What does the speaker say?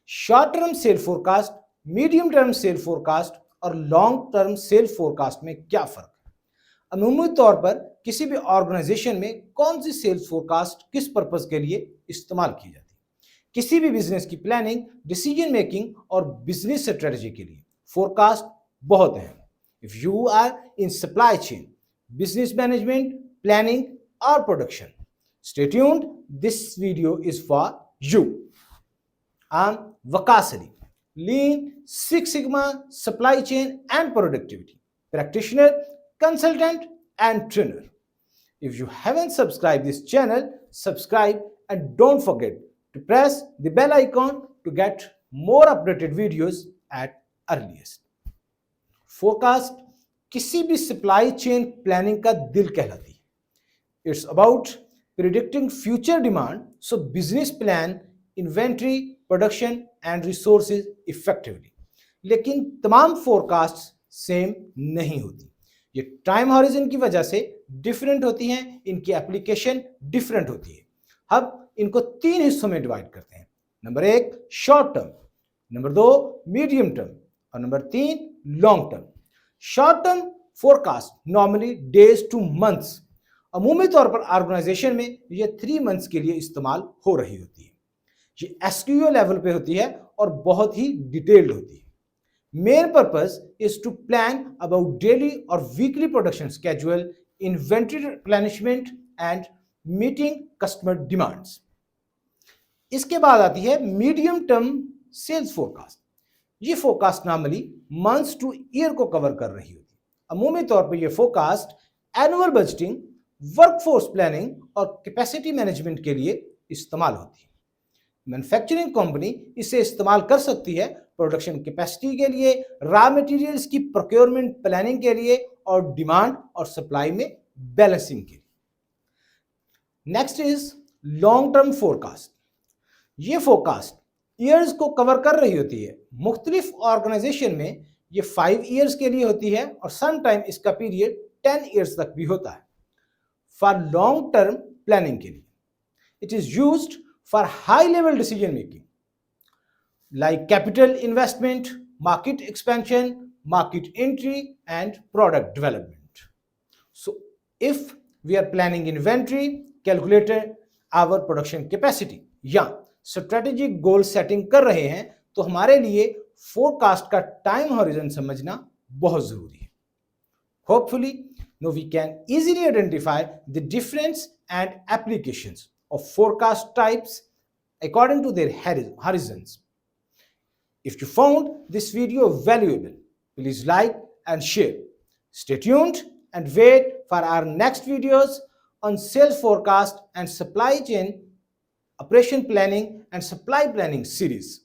Short term sale forecast, medium term sale forecast और long term sale forecast में क्या फर्क है? अमूमी तौर पर किसी भी ऑर्गेनाइजेशन में कौन सी सेल्स फोरकास्ट किस पर्पस के लिए इस्तेमाल की जाती है? किसी भी बिजनेस की प्लानिंग, डिसीजन मेकिंग और बिजनेस स्ट्रेटजी के लिए फोरकास्ट बहुत अहम है। If you are in supply chain, business management, planning और production, stay tuned. This video is for you. I'm Waqas, Lean Six Sigma supply chain and productivity practitioner, consultant and trainer. If you haven't subscribed this channel, subscribe and don't forget to press the bell icon to get more updated videos at earliest. Forecast किसी भी supply chain planning का दिल कहलाती है। It's about predicting future demand, so business plan, inventory, production and resources effectively. लेकिन तमाम forecast same नहीं होती। ये टाइम हॉरिजन की वजह से डिफरेंट होती हैं, इनकी एप्लीकेशन डिफरेंट होती है। अब इनको 3 हिस्सों में डिवाइड करते हैं। Number 1 short term, number 2 medium term और number 3 long term. Short term forecast normally days to months, अमूमी तौर पर ऑर्गेनाइजेशन में ये 3 मंथ्स के लिए इस्तेमाल हो रही होती है। ये एसक्यूओ लेवल पे होती है और बहुत ही डिटेल्ड होती है। Main purpose is to plan about daily और weekly production schedule, inventory replenishment and meeting customer demands. इसके बाद आती है मीडियम टर्म सेल्स फोरकास्ट। ये forecast normally months to year को कवर कर रही होती है। अमूमी तौर पर यह forecast annual budgeting, workforce planning और कैपेसिटी मैनेजमेंट के लिए इस्तेमाल होती है। मैन्युफैक्चरिंग कंपनी इसे इस्तेमाल कर सकती है प्रोडक्शन कैपेसिटी के लिए, रॉ मटेरियल्स की प्रोक्योरमेंट प्लानिंग के लिए और डिमांड और सप्लाई में बैलेंसिंग के लिए। Next is long term forecast. ये फोरकास्ट ईयर्स को कवर कर रही होती है। मुख्तलिफ ऑर्गेनाइजेशन में ये 5 ईयर्स के लिए होती है और सम टाइम इसका पीरियड 10 ईयर्स तक भी होता है। फॉर लॉन्ग टर्म प्लानिंग के लिए it is used for high level decision making like capital investment, market expansion, market entry and product development. So if we are planning inventory, calculated our production capacity या strategic goal setting कर रहे हैं तो हमारे लिए forecast का time horizon समझना बहुत जरूरी है। Hopefully now we can easily identify the difference and applications of forecast types according to their horizons. If you found this video valuable, please like and share. Stay tuned and wait for our next videos on sales forecast and supply chain operation planning and supply planning series.